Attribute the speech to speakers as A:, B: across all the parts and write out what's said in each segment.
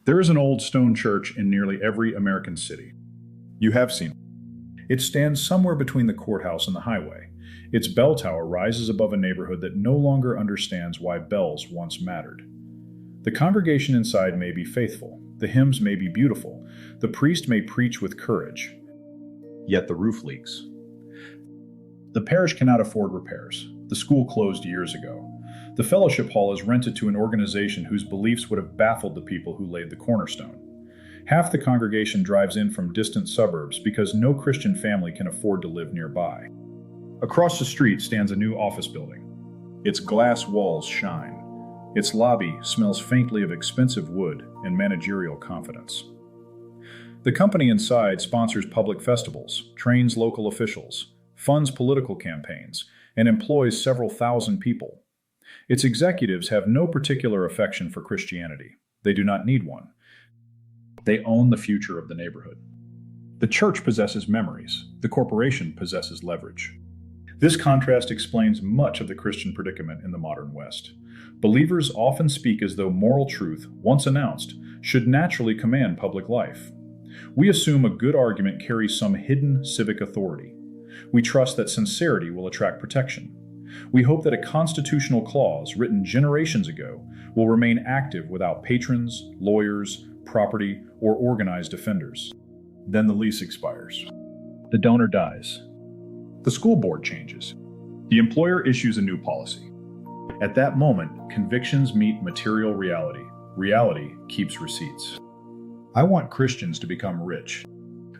A: There is an old stone church in nearly every American city. You have seen it. It stands somewhere between the courthouse and the highway. Its bell tower rises above a neighborhood that no longer understands why bells once mattered. The congregation inside may be faithful, the hymns may be beautiful, the priest may preach with courage, yet the roof leaks. The parish cannot afford repairs. The school closed years ago. The fellowship hall is rented to an organization whose beliefs would have baffled the people who laid the cornerstone. Half the congregation drives in from distant suburbs because no Christian family can afford to live nearby. Across the street stands a new office building. Its glass walls shine. Its lobby smells faintly of expensive wood and managerial confidence. The company inside sponsors public festivals, trains local officials, funds political campaigns, and employs several thousand people. Its executives have no particular affection for Christianity. They do not need one. They own the future of the neighborhood. The church possesses memories. The corporation possesses leverage. This contrast explains much of the Christian predicament in the modern West. Believers often speak as though moral truth, once announced, should naturally command public life. We assume a good argument carries some hidden civic authority. We trust that sincerity will attract protection. We hope that a constitutional clause written generations ago will remain active without patrons, lawyers, property, or organized defenders. Then the lease expires. The donor dies. The school board changes. The employer issues a new policy. At that moment, convictions meet material reality. Reality keeps receipts. I want Christians to become rich.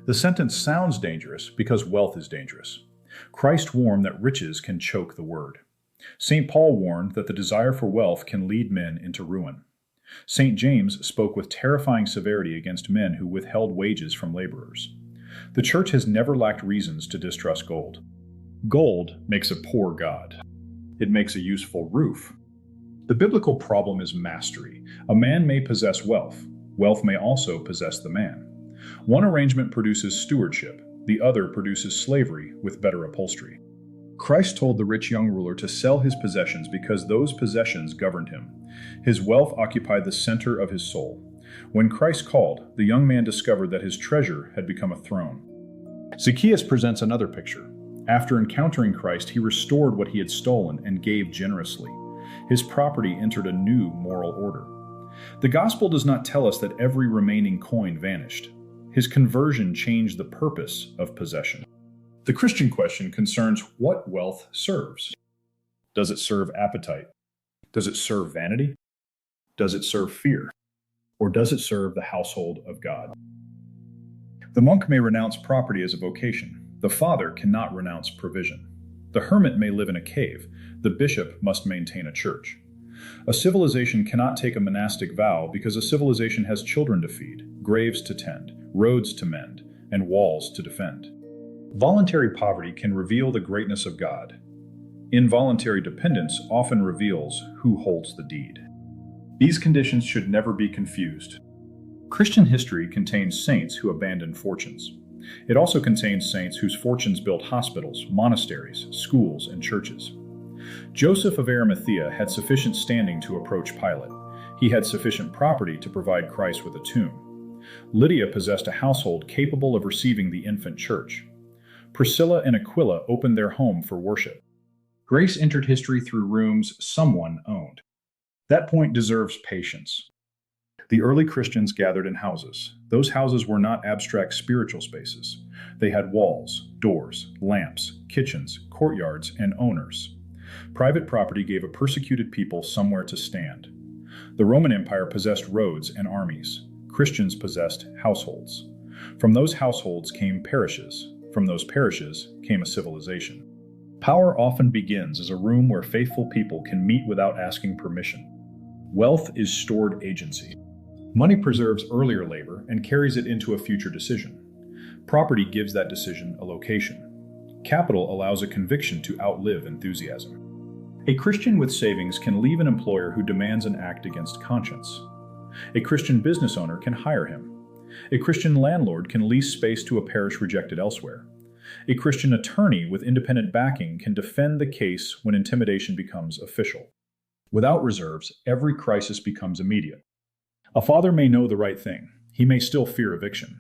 A: The sentence sounds dangerous because wealth is dangerous. Christ warned that riches can choke the word. St. Paul warned that the desire for wealth can lead men into ruin. St. James spoke with terrifying severity against men who withheld wages from laborers. The church has never lacked reasons to distrust gold. Gold makes a poor god. It makes a useful roof. The biblical problem is mastery. A man may possess wealth. Wealth may also possess the man. One arrangement produces stewardship. The other produces slavery with better upholstery. Christ told the rich young ruler to sell his possessions because those possessions governed him. His wealth occupied the center of his soul. When Christ called, the young man discovered that his treasure had become a throne. Zacchaeus presents another picture. After encountering Christ, he restored what he had stolen and gave generously. His property entered a new moral order. The gospel does not tell us that every remaining coin vanished. His conversion changed the purpose of possession. The Christian question concerns what wealth serves. Does it serve appetite? Does it serve vanity? Does it serve fear? Or does it serve the household of God? The monk may renounce property as a vocation. The father cannot renounce provision. The hermit may live in a cave. The bishop must maintain a church. A civilization cannot take a monastic vow because a civilization has children to feed, graves to tend, roads to mend, and walls to defend. Voluntary poverty can reveal the greatness of God. Involuntary dependence often reveals who holds the deed. These conditions should never be confused. Christian history contains saints who abandoned fortunes. It also contains saints whose fortunes built hospitals, monasteries, schools, and churches. Joseph of Arimathea had sufficient standing to approach Pilate. He had sufficient property to provide Christ with a tomb. Lydia possessed a household capable of receiving the infant church. Priscilla and Aquila opened their home for worship. Grace entered history through rooms someone owned. That point deserves patience. The early Christians gathered in houses. Those houses were not abstract spiritual spaces. They had walls, doors, lamps, kitchens, courtyards, and owners. Private property gave a persecuted people somewhere to stand. The Roman Empire possessed roads and armies. Christians possessed households. From those households came parishes. From those parishes came a civilization. Power often begins as a room where faithful people can meet without asking permission. Wealth is stored agency. Money preserves earlier labor and carries it into a future decision. Property gives that decision a location. Capital allows a conviction to outlive enthusiasm. A Christian with savings can leave an employer who demands an act against conscience. A Christian business owner can hire him. A Christian landlord can lease space to a parish rejected elsewhere. A Christian attorney with independent backing can defend the case when intimidation becomes official. Without reserves, every crisis becomes immediate. A father may know the right thing. He may still fear eviction.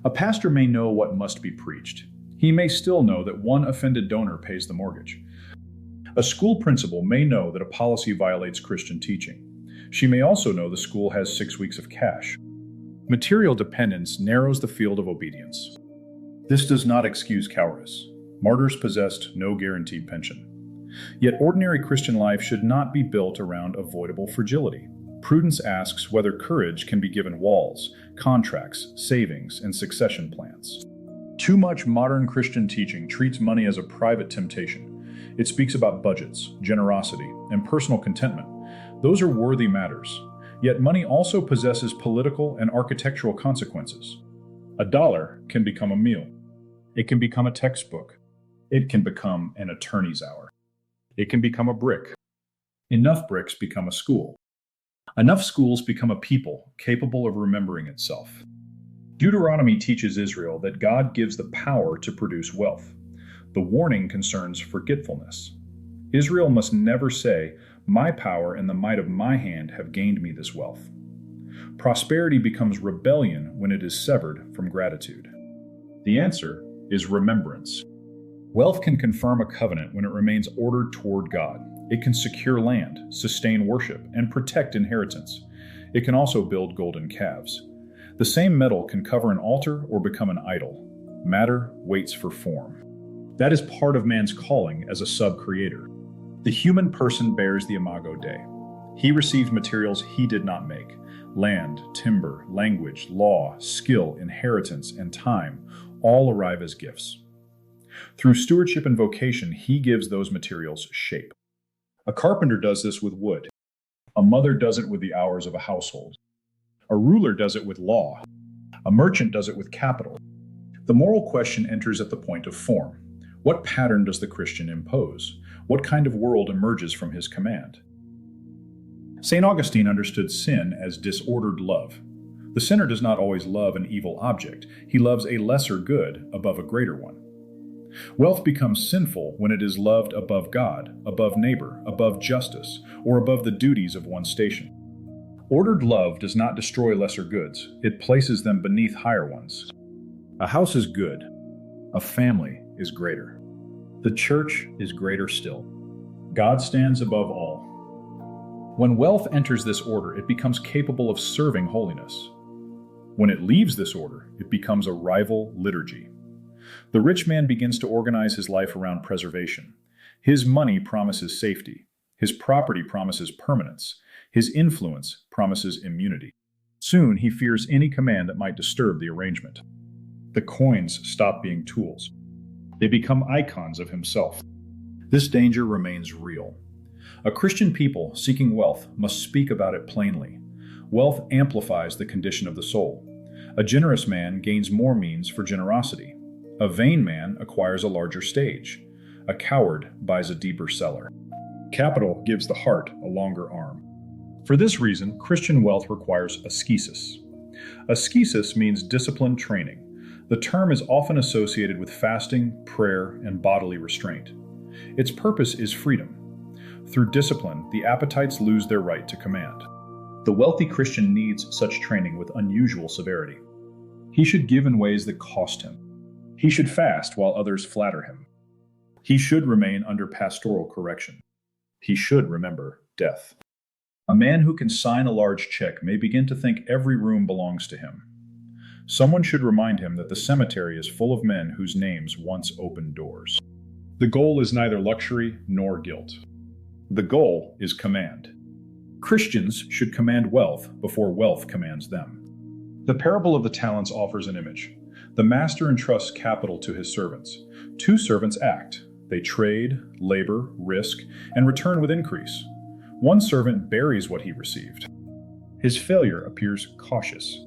A: A pastor may know what must be preached. He may still know that one offended donor pays the mortgage. A school principal may know that a policy violates Christian teaching. She may also know the school has 6 weeks of cash. Material dependence narrows the field of obedience. This does not excuse cowardice. Martyrs possessed no guaranteed pension. Yet ordinary Christian life should not be built around avoidable fragility. Prudence asks whether courage can be given walls, contracts, savings, and succession plans. Too much modern Christian teaching treats money as a private temptation. It speaks about budgets, generosity, and personal contentment. Those are worthy matters. Yet money also possesses political and architectural consequences. A dollar can become a meal. It can become a textbook. It can become an attorney's hour. It can become a brick. Enough bricks become a school. Enough schools become a people capable of remembering itself. Deuteronomy teaches Israel that God gives the power to produce wealth. The warning concerns forgetfulness. Israel must never say, "My power and the might of my hand have gained me this wealth." Prosperity becomes rebellion when it is severed from gratitude. The answer is remembrance. Wealth can confirm a covenant when it remains ordered toward God. It can secure land, sustain worship, and protect inheritance. It can also build golden calves. The same metal can cover an altar or become an idol. Matter waits for form. That is part of man's calling as a sub-creator. The human person bears the imago Dei. He receives materials he did not make: land, timber, language, law, skill, inheritance, and time all arrive as gifts. Through stewardship and vocation, he gives those materials shape. A carpenter does this with wood. A mother does it with the hours of a household. A ruler does it with law. A merchant does it with capital. The moral question enters at the point of form. What pattern does the Christian impose? What kind of world emerges from his command? St. Augustine understood sin as disordered love. The sinner does not always love an evil object. He loves a lesser good above a greater one. Wealth becomes sinful when it is loved above God, above neighbor, above justice, or above the duties of one's station. Ordered love does not destroy lesser goods. It places them beneath higher ones. A house is good. A family is greater. The church is greater still. God stands above all. When wealth enters this order, it becomes capable of serving holiness. When it leaves this order, it becomes a rival liturgy. The rich man begins to organize his life around preservation. His money promises safety. His property promises permanence. His influence promises immunity. Soon he fears any command that might disturb the arrangement. The coins stop being tools. They become icons of himself. This danger remains real. A Christian people seeking wealth must speak about it plainly. Wealth amplifies the condition of the soul. A generous man gains more means for generosity. A vain man acquires a larger stage. A coward buys a deeper cellar. Capital gives the heart a longer arm. For this reason, Christian wealth requires ascesis. Ascesis means disciplined training. The term is often associated with fasting, prayer, and bodily restraint. Its purpose is freedom. Through discipline, the appetites lose their right to command. The wealthy Christian needs such training with unusual severity. He should give in ways that cost him. He should fast while others flatter him. He should remain under pastoral correction. He should remember death. A man who can sign a large check may begin to think every room belongs to him. Someone should remind him that the cemetery is full of men whose names once opened doors. The goal is neither luxury nor guilt. The goal is command. Christians should command wealth before wealth commands them. The parable of the talents offers an image. The master entrusts capital to his servants. Two servants act. They trade, labor, risk, and return with increase. One servant buries what he received. His failure appears cautious.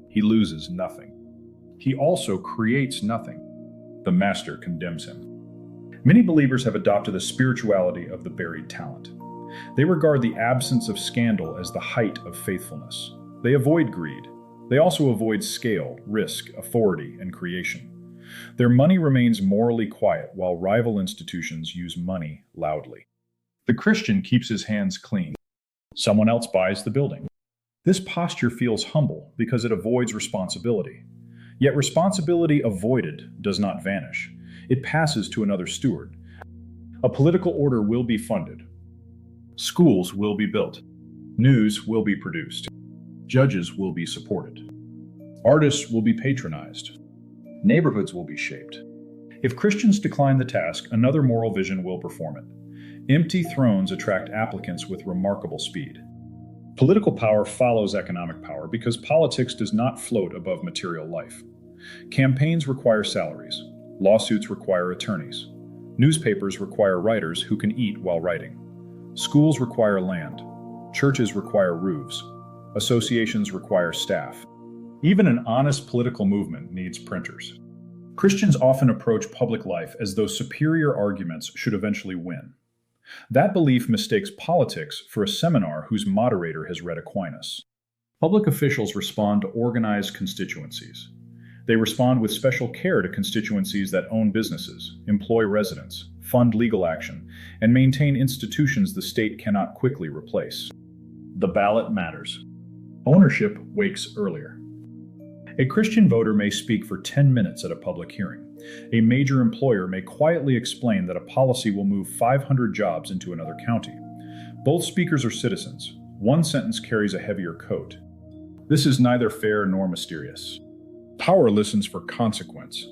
A: He loses nothing. He also creates nothing. The master condemns him. Many believers have adopted the spirituality of the buried talent. They regard the absence of scandal as the height of faithfulness. They avoid greed. They also avoid scale, risk, authority, and creation. Their money remains morally quiet while rival institutions use money loudly. The Christian keeps his hands clean. Someone else buys the building. This posture feels humble because it avoids responsibility. Yet responsibility avoided does not vanish. It passes to another steward. A political order will be funded. Schools will be built. News will be produced. Judges will be supported. Artists will be patronized. Neighborhoods will be shaped. If Christians decline the task, another moral vision will perform it. Empty thrones attract applicants with remarkable speed. Political power follows economic power because politics does not float above material life. Campaigns require salaries. Lawsuits require attorneys. Newspapers require writers who can eat while writing. Schools require land. Churches require roofs. Associations require staff. Even an honest political movement needs printers. Christians often approach public life as though superior arguments should eventually win. That belief mistakes politics for a seminar whose moderator has read Aquinas. Public officials respond to organized constituencies. They respond with special care to constituencies that own businesses, employ residents, fund legal action, and maintain institutions the state cannot quickly replace. The ballot matters. Ownership wakes earlier. A Christian voter may speak for 10 minutes at a public hearing. A major employer may quietly explain that a policy will move 500 jobs into another county. Both speakers are citizens. One sentence carries a heavier coat. This is neither fair nor mysterious. Power listens for consequence.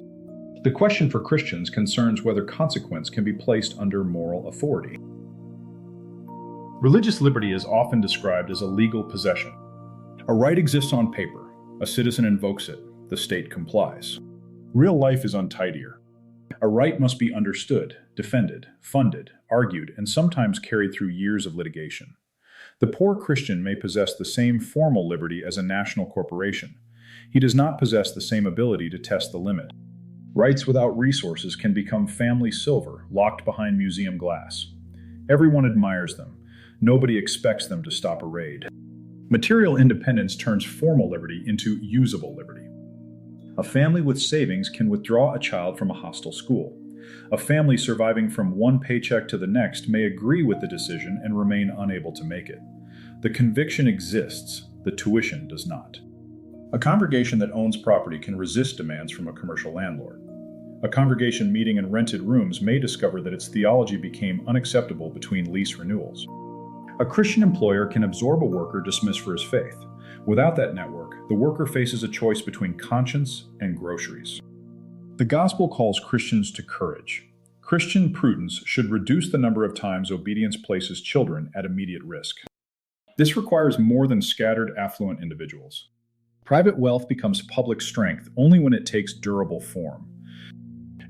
A: The question for Christians concerns whether consequence can be placed under moral authority. Religious liberty is often described as a legal possession. A right exists on paper. A citizen invokes it. The state complies. Real life is untidier. A right must be understood, defended, funded, argued, and sometimes carried through years of litigation. The poor Christian may possess the same formal liberty as a national corporation. He does not possess the same ability to test the limit. Rights without resources can become family silver, locked behind museum glass. Everyone admires them. Nobody expects them to stop a raid. Material independence turns formal liberty into usable liberty. A family with savings can withdraw a child from a hostile school. A family surviving from one paycheck to the next may agree with the decision and remain unable to make it. The conviction exists, the tuition does not. A congregation that owns property can resist demands from a commercial landlord. A congregation meeting in rented rooms may discover that its theology became unacceptable between lease renewals. A Christian employer can absorb a worker dismissed for his faith. Without that network, the worker faces a choice between conscience and groceries. The gospel calls Christians to courage. Christian prudence should reduce the number of times obedience places children at immediate risk. This requires more than scattered, affluent individuals. Private wealth becomes public strength only when it takes durable form.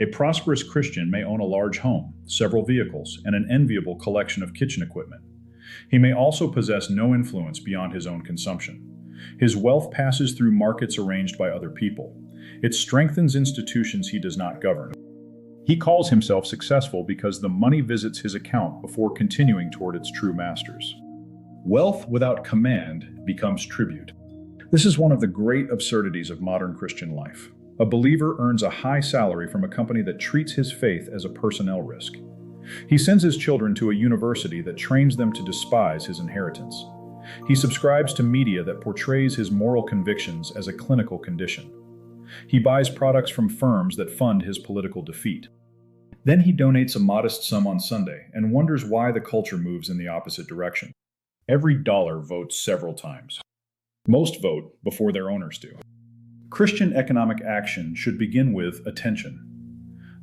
A: A prosperous Christian may own a large home, several vehicles, and an enviable collection of kitchen equipment. He may also possess no influence beyond his own consumption. His wealth passes through markets arranged by other people. It strengthens institutions he does not govern. He calls himself successful because the money visits his account before continuing toward its true masters. Wealth without command becomes tribute. This is one of the great absurdities of modern Christian life. A believer earns a high salary from a company that treats his faith as a personnel risk. He sends his children to a university that trains them to despise his inheritance. He subscribes to media that portrays his moral convictions as a clinical condition. He buys products from firms that fund his political defeat. Then he donates a modest sum on Sunday and wonders why the culture moves in the opposite direction. Every dollar votes several times. Most vote before their owners do. Christian economic action should begin with attention.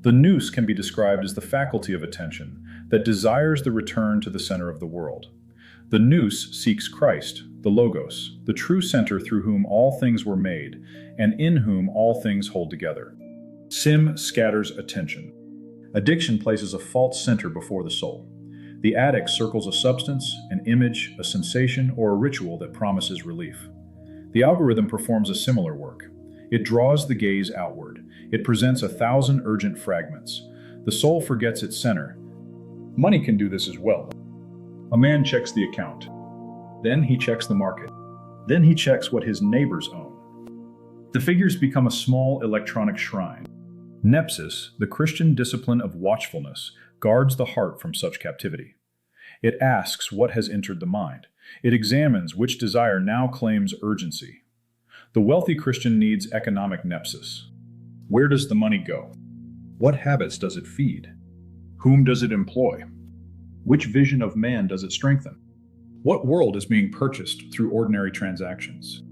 A: The nous can be described as the faculty of attention that desires the return to the center of the world. The nous seeks Christ, the Logos, the true center through whom all things were made, and in whom all things hold together. Sin scatters attention. Addiction places a false center before the soul. The addict circles a substance, an image, a sensation, or a ritual that promises relief. The algorithm performs a similar work. It draws the gaze outward. It presents 1,000 urgent fragments. The soul forgets its center. Money can do this as well. A man checks the account. Then he checks the market. Then he checks what his neighbors own. The figures become a small electronic shrine. Nepsis, the Christian discipline of watchfulness, guards the heart from such captivity. It asks what has entered the mind. It examines which desire now claims urgency. The wealthy Christian needs economic nepsis. Where does the money go? What habits does it feed? Whom does it employ? Which vision of man does it strengthen? What world is being purchased through ordinary transactions?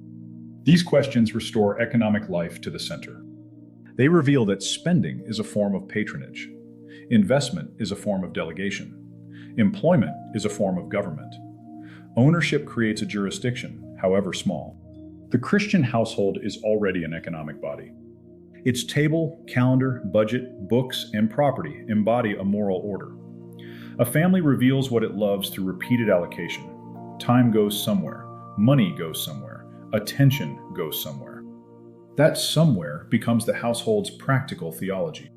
A: These questions restore economic life to the center. They reveal that spending is a form of patronage. Investment is a form of delegation. Employment is a form of government. Ownership creates a jurisdiction, however small. The Christian household is already an economic body. Its table, calendar, budget, books, and property embody a moral order. A family reveals what it loves through repeated allocation. Time goes somewhere, money goes somewhere, attention goes somewhere. That somewhere becomes the household's practical theology.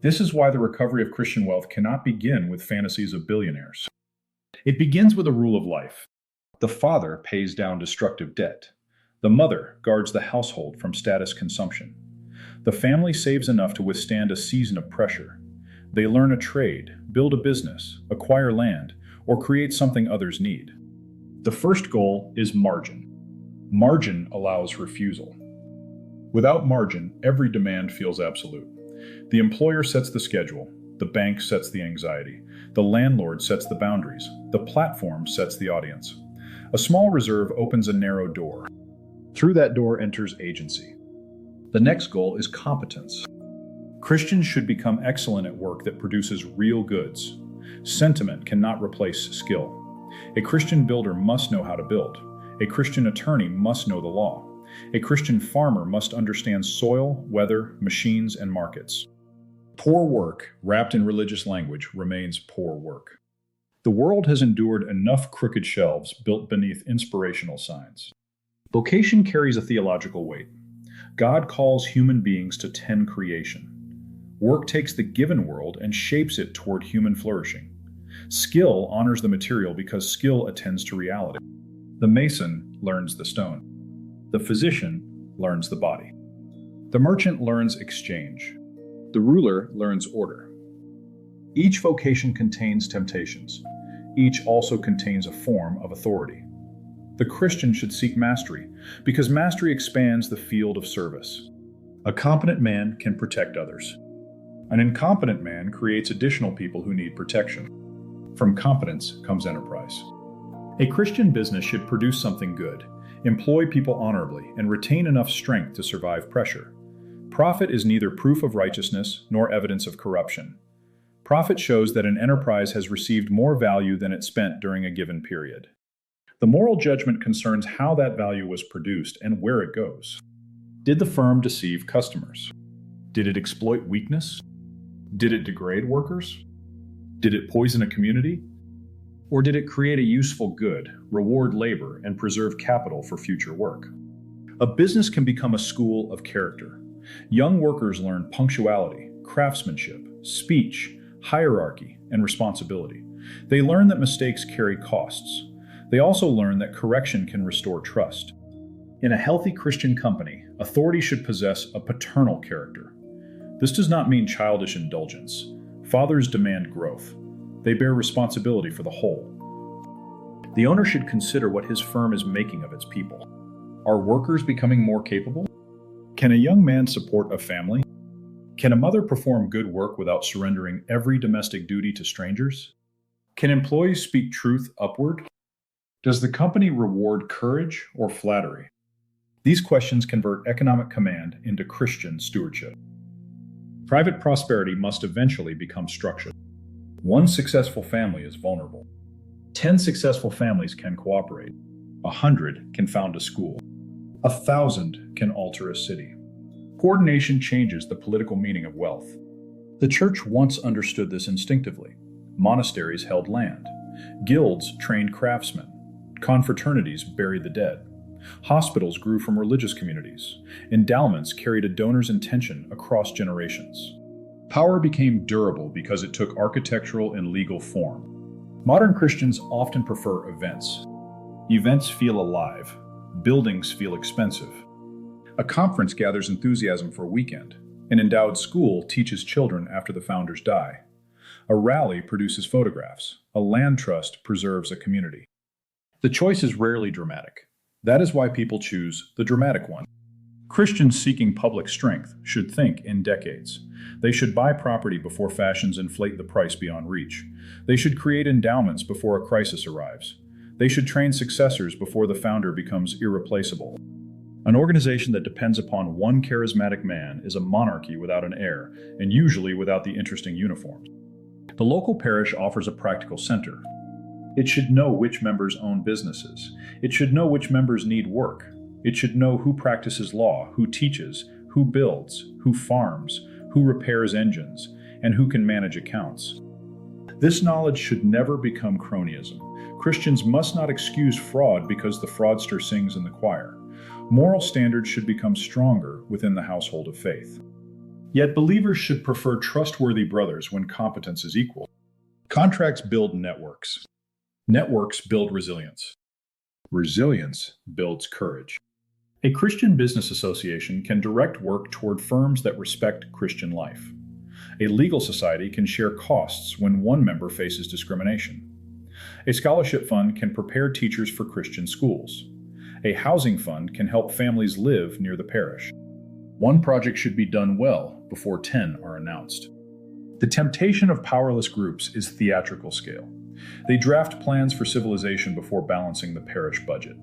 A: This is why the recovery of Christian wealth cannot begin with fantasies of billionaires. It begins with a rule of life. The father pays down destructive debt. The mother guards the household from status consumption. The family saves enough to withstand a season of pressure. They learn a trade, build a business, acquire land, or create something others need. The first goal is margin. Margin allows refusal. Without margin, every demand feels absolute. The employer sets the schedule, the bank sets the anxiety, the landlord sets the boundaries, the platform sets the audience. A small reserve opens a narrow door. Through that door enters agency. The next goal is competence. Christians should become excellent at work that produces real goods. Sentiment cannot replace skill. A Christian builder must know how to build. A Christian attorney must know the law. A Christian farmer must understand soil, weather, machines, and markets. Poor work, wrapped in religious language, remains poor work. The world has endured enough crooked shelves built beneath inspirational signs. Vocation carries a theological weight. God calls human beings to tend creation. Work takes the given world and shapes it toward human flourishing. Skill honors the material because skill attends to reality. The mason learns the stone. The physician learns the body. The merchant learns exchange. The ruler learns order. Each vocation contains temptations. Each also contains a form of authority. The Christian should seek mastery, because mastery expands the field of service. A competent man can protect others. An incompetent man creates additional people who need protection. From competence comes enterprise. A Christian business should produce something good, employ people honorably, and retain enough strength to survive pressure. Profit is neither proof of righteousness nor evidence of corruption. Profit shows that an enterprise has received more value than it spent during a given period. The moral judgment concerns how that value was produced and where it goes. Did the firm deceive customers? Did it exploit weakness? Did it degrade workers? Did it poison a community? Or did it create a useful good, reward labor, and preserve capital for future work? A business can become a school of character. Young workers learn punctuality, craftsmanship, speech, hierarchy, and responsibility. They learn that mistakes carry costs. They also learn that correction can restore trust. In a healthy Christian company, authority should possess a paternal character. This does not mean childish indulgence. Fathers demand growth. They bear responsibility for the whole. The owner should consider what his firm is making of its people. Are workers becoming more capable? Can a young man support a family? Can a mother perform good work without surrendering every domestic duty to strangers? Can employees speak truth upward? Does the company reward courage or flattery? These questions convert economic command into Christian stewardship. Private prosperity must eventually become structured. One successful family is vulnerable. 10 successful families can cooperate. 100 can found a school. 1,000 can alter a city. Coordination changes the political meaning of wealth. The church once understood this instinctively. Monasteries held land. Guilds trained craftsmen. Confraternities buried the dead. Hospitals grew from religious communities. Endowments carried a donor's intention across generations. Power became durable because it took architectural and legal form. Modern Christians often prefer events. Events feel alive. Buildings feel expensive. A conference gathers enthusiasm for a weekend. An endowed school teaches children after the founders die. A rally produces photographs. A land trust preserves a community. The choice is rarely dramatic. That is why people choose the dramatic one. Christians seeking public strength should think in decades. They should buy property before fashions inflate the price beyond reach. They should create endowments before a crisis arrives. They should train successors before the founder becomes irreplaceable. An organization that depends upon one charismatic man is a monarchy without an heir, and usually without the interesting uniforms. The local parish offers a practical center. It should know which members own businesses. It should know which members need work. It should know who practices law, who teaches, who builds, who farms, who repairs engines, and who can manage accounts. This knowledge should never become cronyism. Christians must not excuse fraud because the fraudster sings in the choir. Moral standards should become stronger within the household of faith. Yet believers should prefer trustworthy brothers when competence is equal. Contracts build networks. Networks build resilience. Resilience builds courage. A Christian business association can direct work toward firms that respect Christian life. A legal society can share costs when one member faces discrimination. A scholarship fund can prepare teachers for Christian schools. A housing fund can help families live near the parish. One project should be done well before 10 are announced. The temptation of powerless groups is theatrical scale. They draft plans for civilization before balancing the parish budget.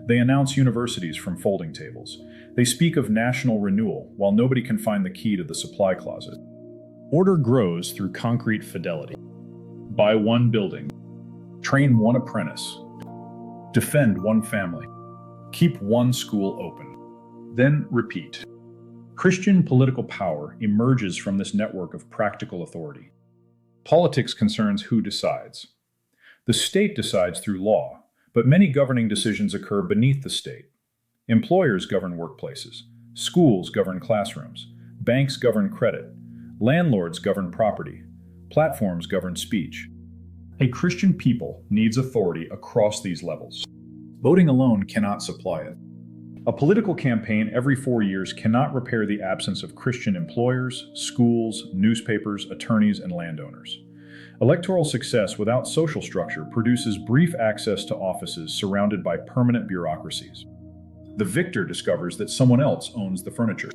A: They announce universities from folding tables. They speak of national renewal while nobody can find the key to the supply closet. Order grows through concrete fidelity. Buy one building. Train one apprentice. Defend one family. Keep one school open. Then repeat. Christian political power emerges from this network of practical authority. Politics concerns who decides. The state decides through law, but many governing decisions occur beneath the state. Employers govern workplaces. Schools govern classrooms. Banks govern credit. Landlords govern property. Platforms govern speech. A Christian people needs authority across these levels. Voting alone cannot supply it. A political campaign every 4 years cannot repair the absence of Christian employers, schools, newspapers, attorneys, and landowners. Electoral success without social structure produces brief access to offices surrounded by permanent bureaucracies. The victor discovers that someone else owns the furniture.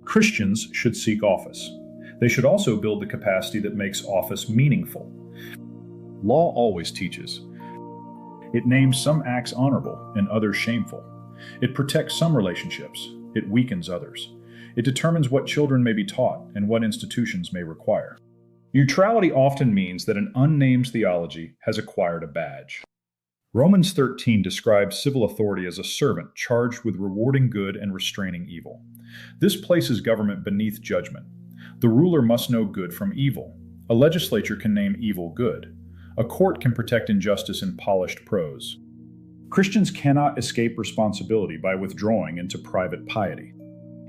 A: Christians should seek office. They should also build the capacity that makes office meaningful. Law always teaches. It names some acts honorable and others shameful. It protects some relationships. It weakens others. It determines what children may be taught and what institutions may require. Neutrality often means that an unnamed theology has acquired a badge. Romans 13 describes civil authority as a servant charged with rewarding good and restraining evil. This places government beneath judgment. The ruler must know good from evil. A legislature can name evil good. A court can protect injustice in polished prose. Christians cannot escape responsibility by withdrawing into private piety.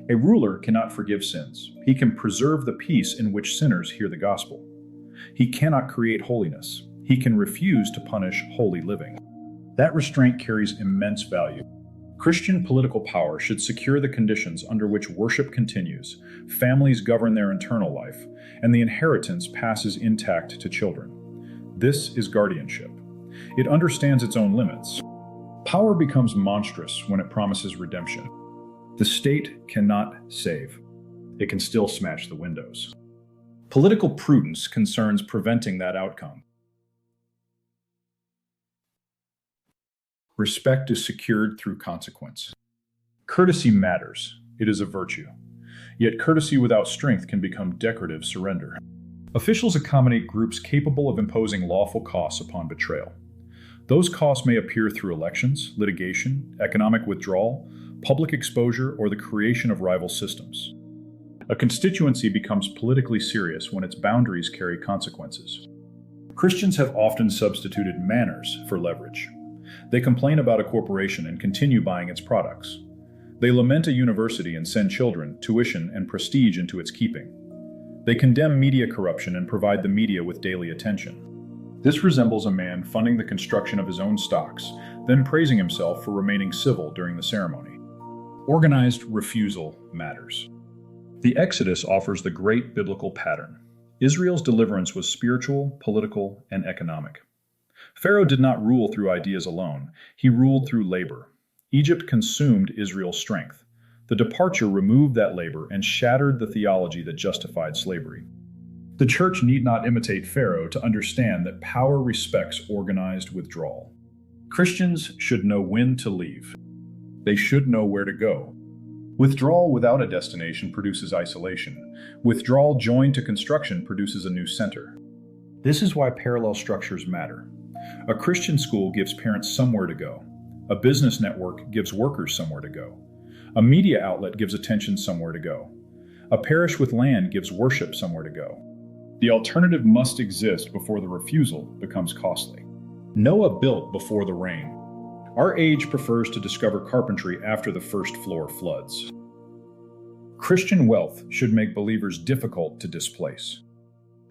A: A ruler cannot forgive sins. He can preserve the peace in which sinners hear the gospel. He cannot create holiness. He can refuse to punish holy living. That restraint carries immense value. Christian political power should secure the conditions under which worship continues, families govern their internal life, and the inheritance passes intact to children. This is guardianship. It understands its own limits. Power becomes monstrous when it promises redemption. The state cannot save. It can still smash the windows. Political prudence concerns preventing that outcome. Respect is secured through consequence. Courtesy matters. It is a virtue. Yet courtesy without strength can become decorative surrender. Officials accommodate groups capable of imposing lawful costs upon betrayal. Those costs may appear through elections, litigation, economic withdrawal, public exposure, or the creation of rival systems. A constituency becomes politically serious when its boundaries carry consequences. Christians have often substituted manners for leverage. They complain about a corporation and continue buying its products. They lament a university and send children, tuition, and prestige into its keeping. They condemn media corruption and provide the media with daily attention. This resembles a man funding the construction of his own stocks, then praising himself for remaining civil during the ceremony. Organized refusal matters. The Exodus offers the great biblical pattern. Israel's deliverance was spiritual, political, and economic. Pharaoh did not rule through ideas alone, he ruled through labor. Egypt consumed Israel's strength. The departure removed that labor and shattered the theology that justified slavery. The church need not imitate Pharaoh to understand that power respects organized withdrawal. Christians should know when to leave. They should know where to go. Withdrawal without a destination produces isolation. Withdrawal joined to construction produces a new center. This is why parallel structures matter. A Christian school gives parents somewhere to go. A business network gives workers somewhere to go. A media outlet gives attention somewhere to go. A parish with land gives worship somewhere to go. The alternative must exist before the refusal becomes costly. Noah built before the rain. Our age prefers to discover carpentry after the first floor floods. Christian wealth should make believers difficult to displace.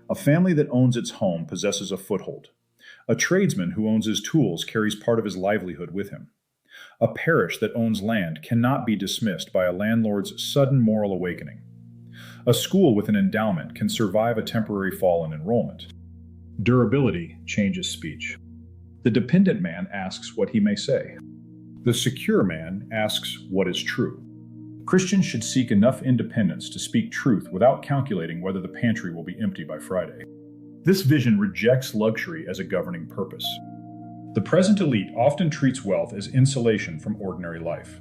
A: A family that owns its home possesses a foothold. A tradesman who owns his tools carries part of his livelihood with him. A parish that owns land cannot be dismissed by a landlord's sudden moral awakening. A school with an endowment can survive a temporary fall in enrollment. Durability changes speech. The dependent man asks what he may say. The secure man asks what is true. Christians should seek enough independence to speak truth without calculating whether the pantry will be empty by Friday. This vision rejects luxury as a governing purpose. The present elite often treats wealth as insulation from ordinary life.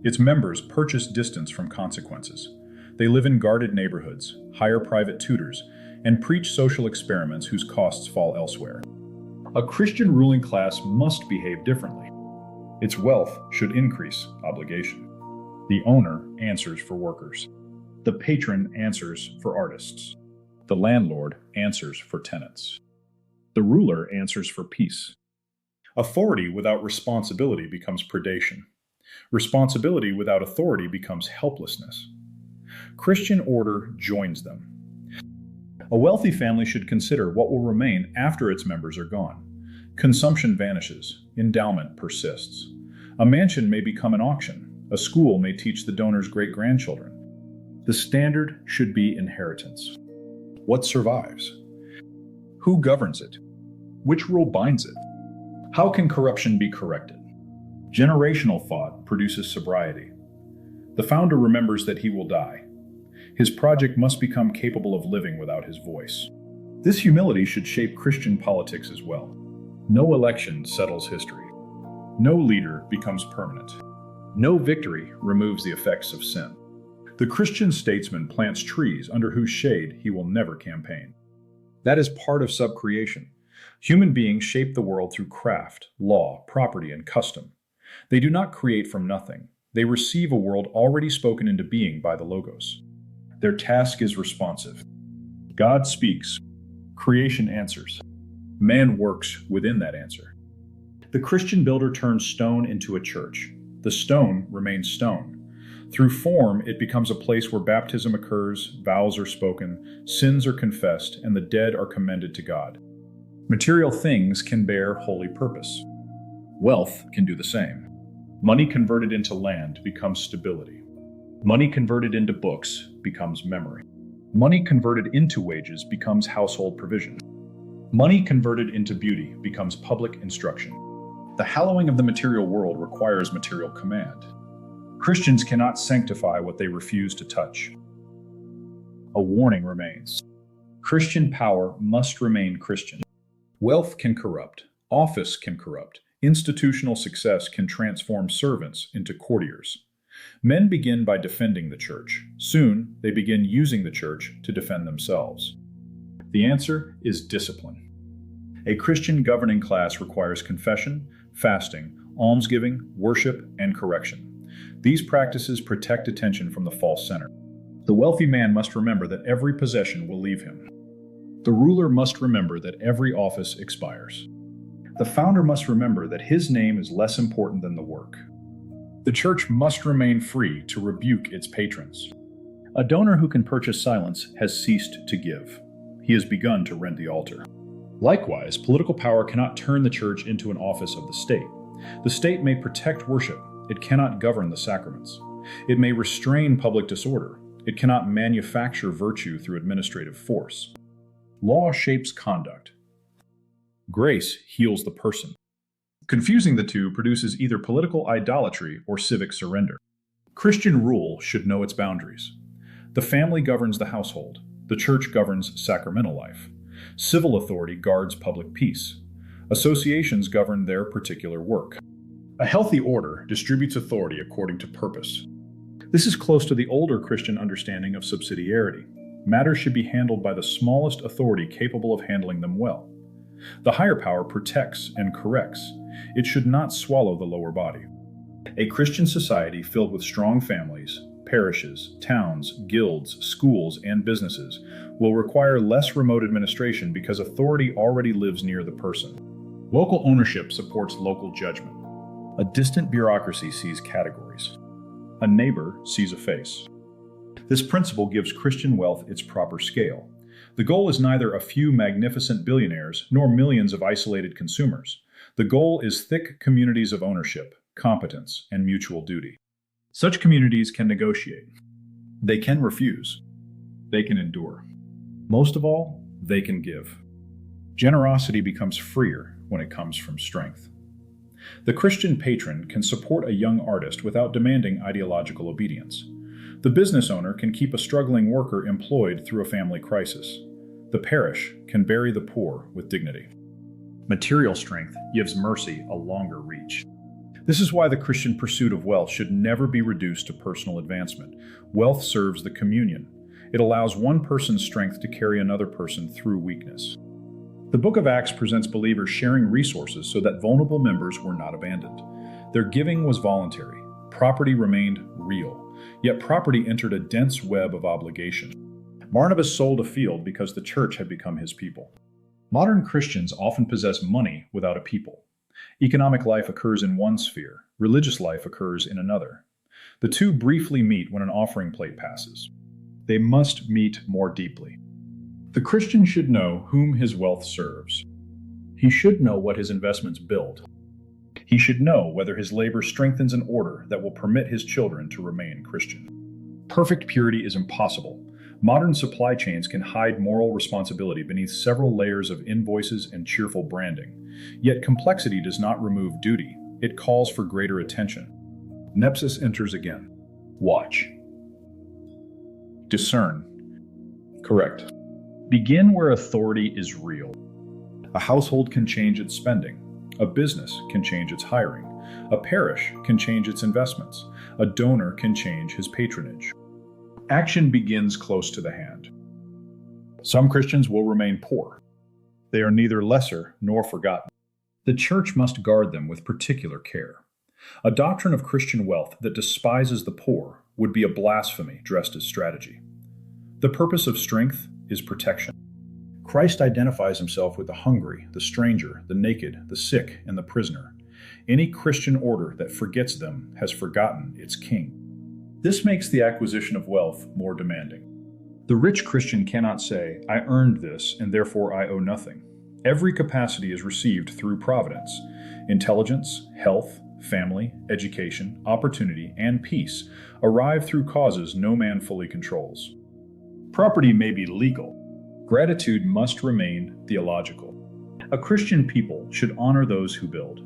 A: Its members purchase distance from consequences. They live in guarded neighborhoods, hire private tutors, and preach social experiments whose costs fall elsewhere. A Christian ruling class must behave differently. Its wealth should increase obligation. The owner answers for workers. The patron answers for artists. The landlord answers for tenants. The ruler answers for peace. Authority without responsibility becomes predation. Responsibility without authority becomes helplessness. Christian order joins them. A wealthy family should consider what will remain after its members are gone. Consumption vanishes, endowment persists. A mansion may become an auction. A school may teach the donor's great-grandchildren. The standard should be inheritance. What survives? Who governs it? Which rule binds it? How can corruption be corrected? Generational thought produces sobriety. The founder remembers that he will die. His project must become capable of living without his voice. This humility should shape Christian politics as well. No election settles history. No leader becomes permanent. No victory removes the effects of sin. The Christian statesman plants trees under whose shade he will never campaign. That is part of subcreation. Human beings shape the world through craft, law, property, and custom. They do not create from nothing. They receive a world already spoken into being by the Logos. Their task is responsive. God speaks. Creation answers. Man works within that answer. The Christian builder turns stone into a church. The stone remains stone. Through form, it becomes a place where baptism occurs, vows are spoken, sins are confessed, and the dead are commended to God. Material things can bear holy purpose. Wealth can do the same. Money converted into land becomes stability. Money converted into books becomes memory. Money converted into wages becomes household provision. Money converted into beauty becomes public instruction. The hallowing of the material world requires material command. Christians cannot sanctify what they refuse to touch. A warning remains. Christian power must remain Christian. Wealth can corrupt. Office can corrupt. Institutional success can transform servants into courtiers. Men begin by defending the church. Soon, they begin using the church to defend themselves. The answer is discipline. A Christian governing class requires confession, fasting, almsgiving, worship, and correction. These practices protect attention from the false center. The wealthy man must remember that every possession will leave him. The ruler must remember that every office expires. The founder must remember that his name is less important than the work. The church must remain free to rebuke its patrons. A donor who can purchase silence has ceased to give. He has begun to rent the altar. Likewise, political power cannot turn the church into an office of the state. The state may protect worship. It cannot govern the sacraments. It may restrain public disorder. It cannot manufacture virtue through administrative force. Law shapes conduct. Grace heals the person. Confusing the two produces either political idolatry or civic surrender. Christian rule should know its boundaries. The family governs the household. The church governs sacramental life. Civil authority guards public peace. Associations govern their particular work. A healthy order distributes authority according to purpose. This is close to the older Christian understanding of subsidiarity. Matters should be handled by the smallest authority capable of handling them well. The higher power protects and corrects. It should not swallow the lower body. A Christian society filled with strong families, parishes, towns, guilds, schools, and businesses will require less remote administration because authority already lives near the person. Local ownership supports local judgment. A distant bureaucracy sees categories. A neighbor sees a face. This principle gives Christian wealth its proper scale. The goal is neither a few magnificent billionaires nor millions of isolated consumers. The goal is thick communities of ownership, competence, and mutual duty. Such communities can negotiate. They can refuse. They can endure. Most of all, they can give. Generosity becomes freer when it comes from strength. The Christian patron can support a young artist without demanding ideological obedience. The business owner can keep a struggling worker employed through a family crisis. The parish can bury the poor with dignity. Material strength gives mercy a longer reach. This is why the Christian pursuit of wealth should never be reduced to personal advancement. Wealth serves the communion. It allows one person's strength to carry another person through weakness. The book of Acts presents believers sharing resources so that vulnerable members were not abandoned. Their giving was voluntary. Property remained real, yet property entered a dense web of obligation. Barnabas sold a field because the church had become his people. Modern Christians often possess money without a people. Economic life occurs in one sphere, religious life occurs in another. The two briefly meet when an offering plate passes. They must meet more deeply. The Christian should know whom his wealth serves. He should know what his investments build. He should know whether his labor strengthens an order that will permit his children to remain Christian. Perfect purity is impossible. Modern supply chains can hide moral responsibility beneath several layers of invoices and cheerful branding. Yet complexity does not remove duty. It calls for greater attention. Nepsis enters again. Watch. Discern. Correct. Begin where authority is real. A household can change its spending. A business can change its hiring. A parish can change its investments. A donor can change his patronage. Action begins close to the hand. Some Christians will remain poor. They are neither lesser nor forgotten. The church must guard them with particular care. A doctrine of Christian wealth that despises the poor would be a blasphemy dressed as strategy. The purpose of strength is protection. Christ identifies himself with the hungry, the stranger, the naked, the sick, and the prisoner. Any Christian order that forgets them has forgotten its king. This makes the acquisition of wealth more demanding. The rich Christian cannot say, "I earned this, and therefore I owe nothing." Every capacity is received through providence. Intelligence, health, family, education, opportunity, and peace arrive through causes no man fully controls. Property may be legal. Gratitude must remain theological. A Christian people should honor those who build.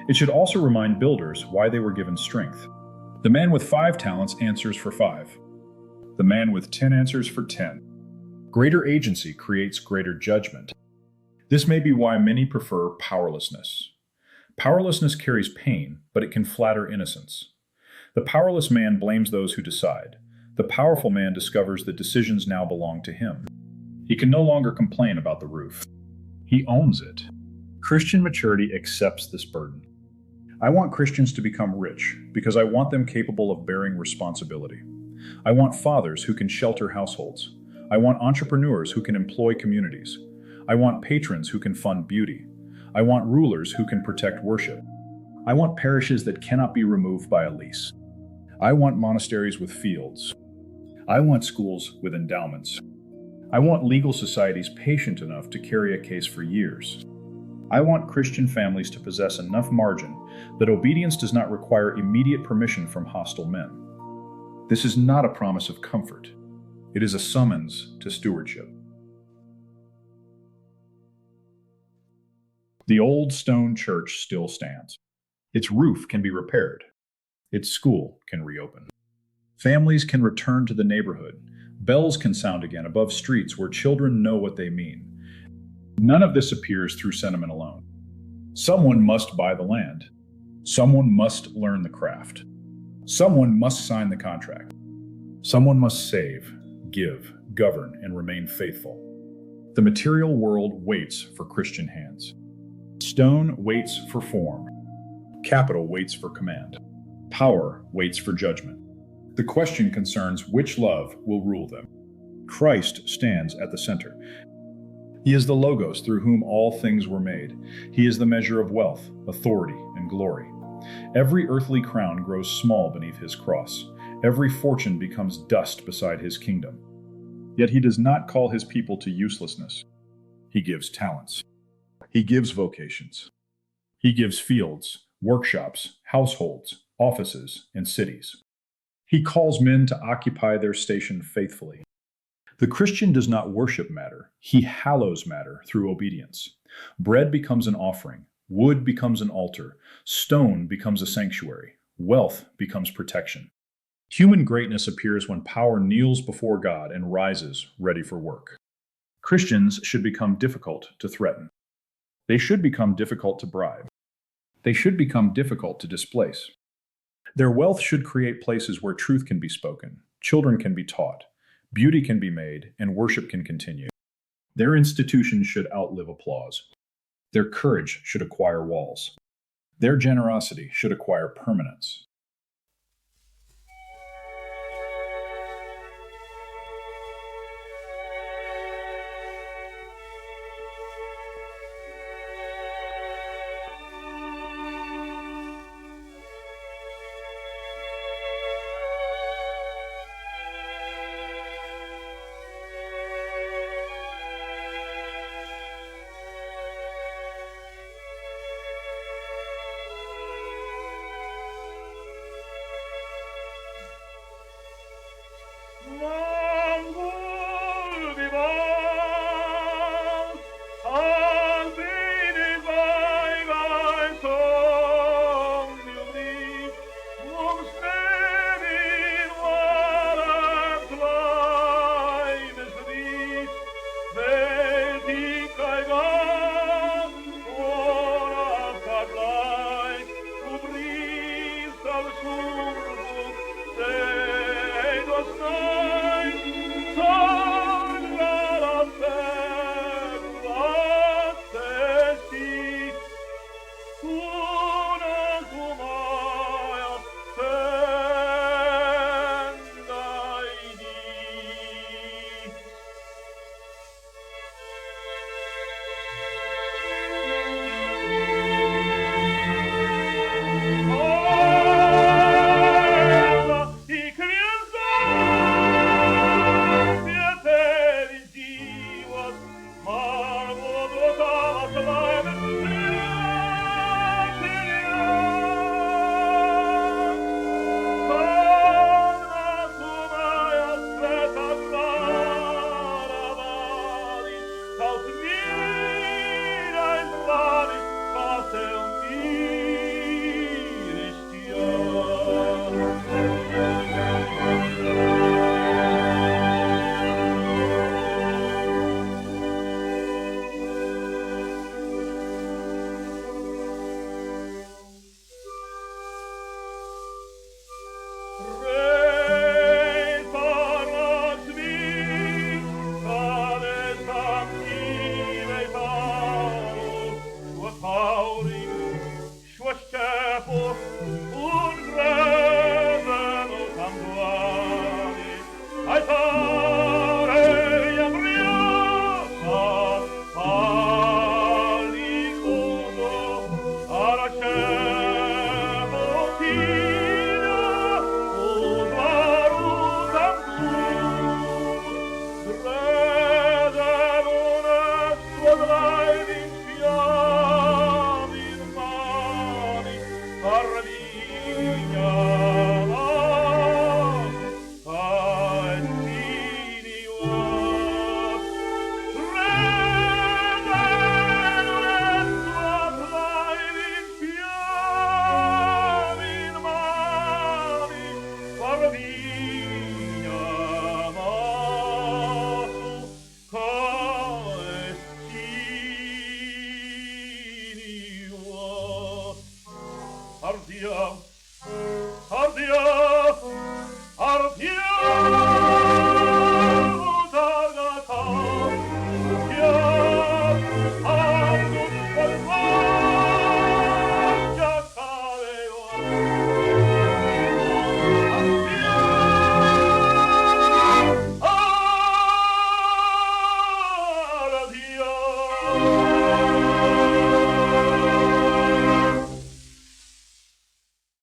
A: It should also remind builders why they were given strength. The man with 5 talents answers for 5. The man with 10 answers for 10. Greater agency creates greater judgment. This may be why many prefer powerlessness. Powerlessness carries pain, but it can flatter innocence. The powerless man blames those who decide. The powerful man discovers that decisions now belong to him. He can no longer complain about the roof. He owns it. Christian maturity accepts this burden. I want Christians to become rich because I want them capable of bearing responsibility. I want fathers who can shelter households. I want entrepreneurs who can employ communities. I want patrons who can fund beauty. I want rulers who can protect worship. I want parishes that cannot be removed by a lease. I want monasteries with fields. I want schools with endowments. I want legal societies patient enough to carry a case for years. I want Christian families to possess enough margin that obedience does not require immediate permission from hostile men. This is not a promise of comfort. It is a summons to stewardship. The old stone church still stands. Its roof can be repaired. Its school can reopen. Families can return to the neighborhood. Bells can sound again above streets where children know what they mean. None of this appears through sentiment alone. Someone must buy the land. Someone must learn the craft. Someone must sign the contract. Someone must save, give, govern, and remain faithful. The material world waits for Christian hands. Stone waits for form. Capital waits for command. Power waits for judgment. The question concerns which love will rule them. Christ stands at the center. He is the Logos through whom all things were made. He is the measure of wealth, authority, and glory. Every earthly crown grows small beneath his cross. Every fortune becomes dust beside his kingdom. Yet he does not call his people to uselessness. He gives talents. He gives vocations. He gives fields, workshops, households, offices, and cities. He calls men to occupy their station faithfully. The Christian does not worship matter. He hallows matter through obedience. Bread becomes an offering. Wood becomes an altar. Stone becomes a sanctuary. Wealth becomes protection. Human greatness appears when power kneels before God and rises, ready for work. Christians should become difficult to threaten. They should become difficult to bribe. They should become difficult to displace. Their wealth should create places where truth can be spoken, children can be taught, beauty can be made, and worship can continue. Their institutions should outlive applause. Their courage should acquire walls. Their generosity should acquire permanence.